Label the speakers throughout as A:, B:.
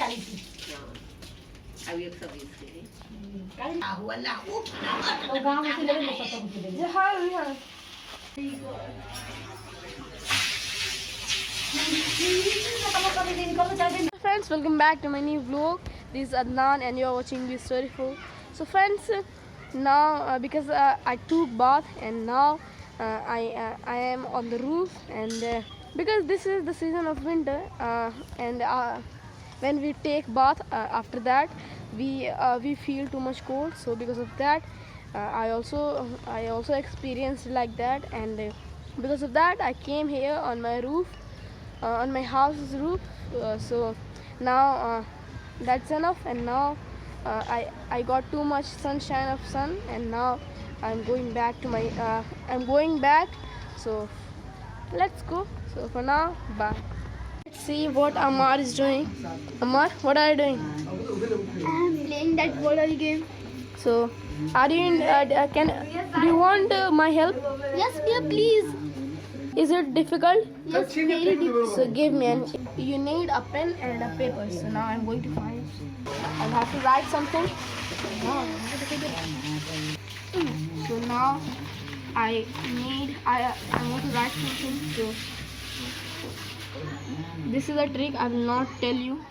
A: अब 120 के
B: Friends, welcome back to my new vlog. This is Adnan and you are watching this story for. So friends, now because I took bath and now I am on the roof, and because this is the season of winter, and when we take bath, after that we feel too much cold. So because of that, I also experienced like that, and because of that I came here on my roof, on my house's roof. So now that's enough, and now I got too much sunshine of sun, and now I'm going back to my I'm going back. So let's go. So for now, bye. Let's see what Amar is doing. Amar, what are you doing?
C: I'm playing that volley game.
B: So are you in, do you want my help?
C: Yes, dear, please.
B: Is it difficult?
C: Yes, very difficult.
B: So give me an. You need a pen and a paper. So now I'm going to find. I'll have to write something. So now I want to write something. So this is a trick. I will not tell you.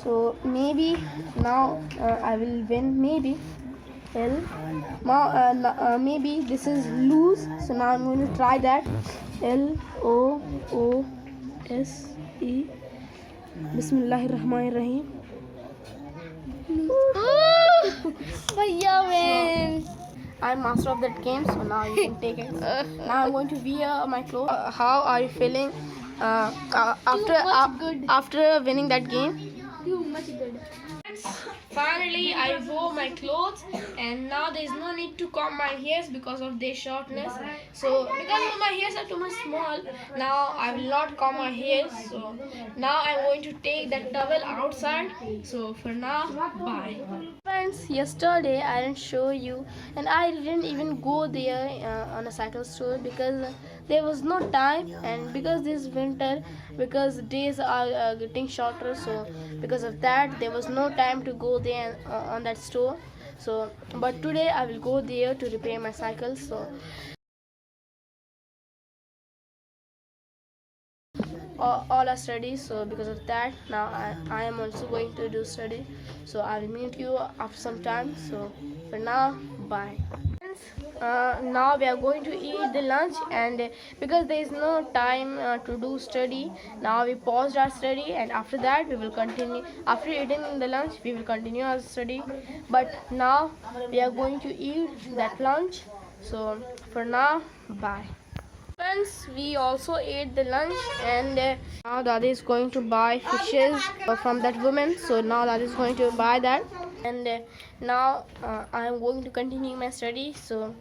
B: So maybe now I will win. Maybe. Maybe this is lose, so now I'm going to try that. LOOSE. Bismillahirrahmanirrahim. I'm master of that game, so now you can take it. Now I'm going to wear my clothes. How are you feeling after winning that game?
C: Too much good.
B: Finally, I wore my clothes, and now there is no need to comb my hairs because of their shortness. So because my hairs are too much small, now I will not comb my hairs. So now I'm going to take that towel outside. So for now, bye. Friends, yesterday I didn't show you, and I didn't even go there on a cycle store because there was no time, and because this winter, because days are getting shorter, so because of that there was no time to go there on that store. So but today I will go there to repair my cycle. So all are study, so because of that now I am also going to do study. So I will meet you after some time. So for now, bye. Now we are going to eat the lunch, and because there is no time to do study, now we paused our study, and after that we will continue. After eating the lunch we will continue our study, but now we are going to eat that lunch. So for now, bye. Friends, we also ate the lunch, and now Dadi is going to buy fishes from that woman. So now Dadi is going to buy that, and now I am going to continue my study. So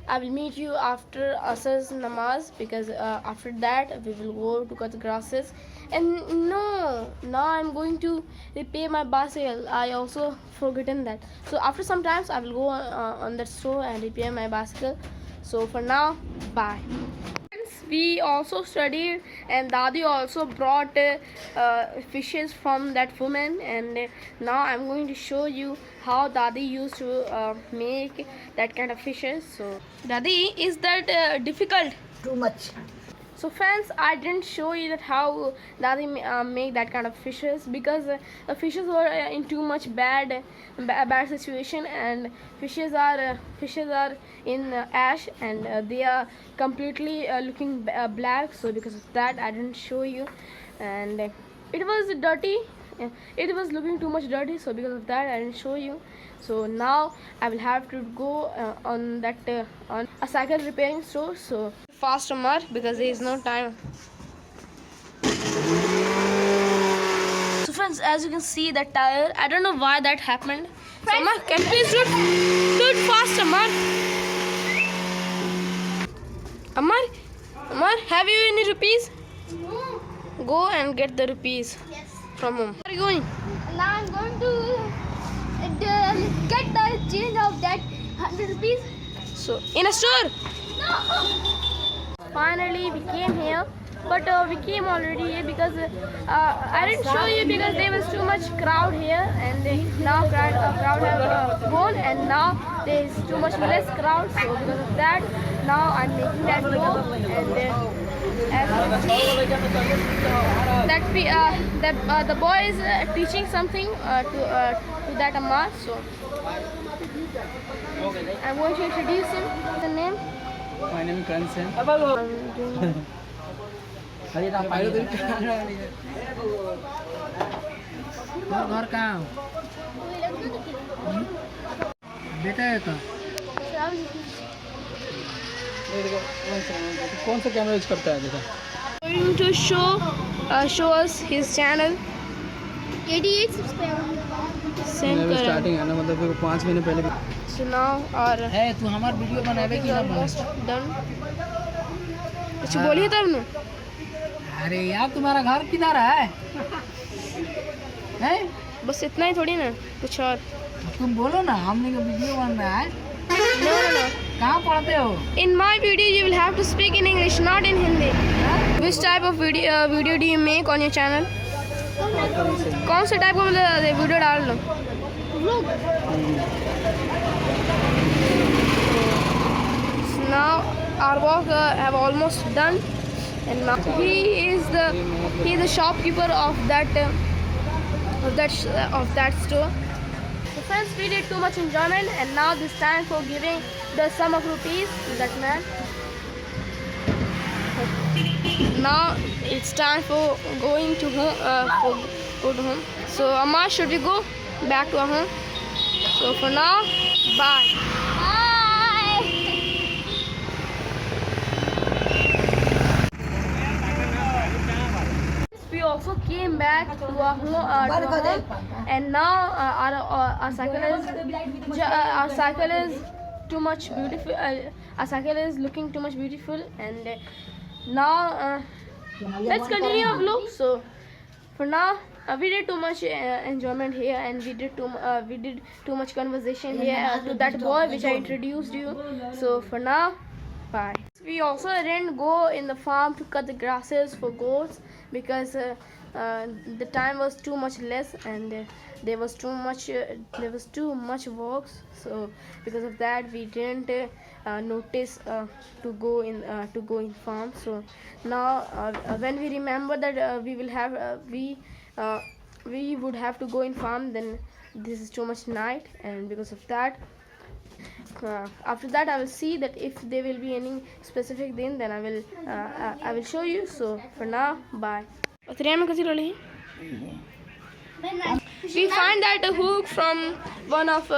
B: I will meet you after Asr's namaz, because after that we will go to cut the grasses. And no, now I'm going to repair my bicycle. I also forgotten that. So after some times I will go on that store and repair my bicycle. So for now, bye. We also studied, and Dadi also brought fishes from that woman, and now I'm going to show you how Dadi used to make that kind of fishes. So Dadi, is that difficult?
A: Too much.
B: So friends, I didn't show you that how Dadi make that kind of fishes, because the fishes were in too much bad situation, and fishes are in ash, and they are completely looking black. So because of that I didn't show you, and it was dirty. It was looking too much dirty, so because of that I didn't show you. So now I will have to go on that on a cycle repairing store. So fast, Amar, because there is no time. So friends, as you can see that tire, I don't know why that happened. So Amar, can you please do it fast, Amar? Amar, have you any rupees?
C: No.
B: Go and get the rupees
C: Yes.
B: from home. Where are you going?
C: Now I'm going to get the change of that 100 rupees.
B: So in a store.
C: No.
B: finally we came here. But we came already here because I didn't show you because there was too much crowd here, and now crowd have gone, and now there is too much less crowd. So because of that, now I'm making that vlog, and the boy is teaching something to that Ammar. So I'm going to introduce him. The name?
D: My name is Kansen. अरे ना pilo तो घर कहाँ हो? बेटा है का? कौन सा कैमरा यूज करता है बेटा?
B: Going to show us his channel.
C: 88 subscribers.
D: Starting है ना, मतलब 5 महीने पहले.
B: So now our
D: है तू हमार वीडियो बनावे कि ना
B: almost done. कुछ बोलिए तब न.
D: अरे यार तुम्हारा घर किधर है? हैं?
B: बस इतना ही थोड़ी ना, कुछ और.
D: तुम बोलो ना, हमने का वीडियो बन रहा है.
B: No.
D: कहाँ पढ़ते हो?
B: In my video, you will have to speak in English, not in Hindi. Which type of video do you make on your channel? कौन से टाइप का मतलब वीडियो डाल लो? So now our work have almost done, and now he is the shopkeeper of that store. So friends, we did too much enjoyment, and now this time for giving the sum of rupees to that man. Now it's time for going to home. Go to home. So Ammar, should we go back to our home? So for now, bye.
C: Bye.
B: We also came back to our home, and now our cycle is too much beautiful. Our cycle is looking too much beautiful, and now let's continue our vlog. So for now, we did too much enjoyment here, and we did too much conversation here to that boy which I introduced you. So for now, bye. We also didn't go in the farm to cut the grasses for goats because the time was too much less, and there was too much work. So because of that, we didn't notice to go in farm. So now when we remember that we would have to go in farm, then this is too much night, and because of that, after that I will see that if there will be any specific thing, then I will show you. So for now, bye. We find that a hook from one of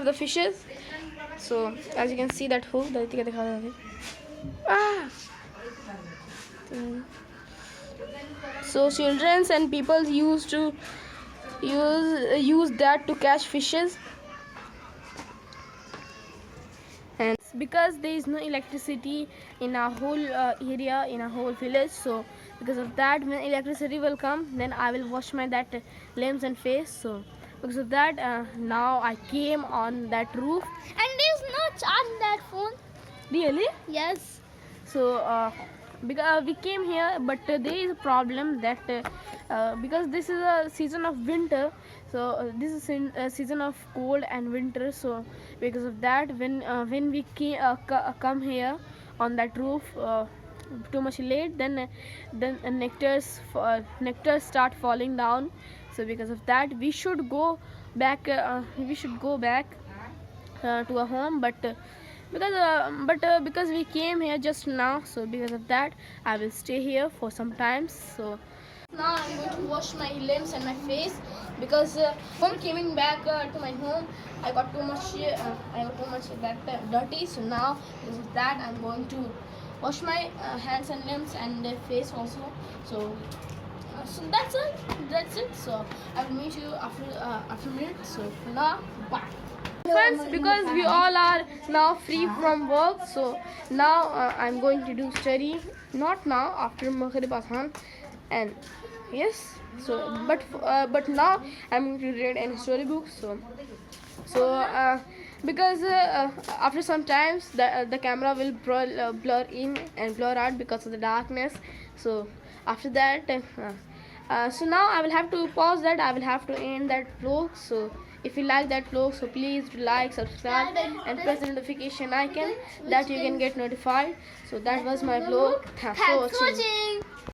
B: the fishes. So as you can see that hook, so children and people used to use that to catch fishes. And because there is no electricity in our whole area, in our whole village, so because of that, when electricity will come, then I will wash my limbs and face. So because of that, now I came on that roof.
C: And there's no charge in that phone.
B: Really?
C: Yes.
B: So because we came here, but there is a problem that because this is a season of winter, so this is a season of cold and winter. So because of that, when we come here on that roof too much late, then nectars start falling down. So because of that, we should go back to our home, but because we came here just now, so because of that, I will stay here for some time. So now I'm going to wash my limbs and my face because when coming back to my home, I got too much dirty. So now because of that, I'm going to wash my hands and limbs and face also. So that's it. So I will meet you after a minute. So for now, bye. Friends, because we all are now free from work, so now I'm going to do study. Not now, after Maghrib Adhan, and yes. So but now I'm going to read any storybook. So because after some times the camera will blur in and blur out because of the darkness. So after that so now I will have to pause that. I will have to end that vlog. So if you like that vlog, so please like, subscribe and press the notification icon that you can get notified. So that was my vlog. Thanks for watching.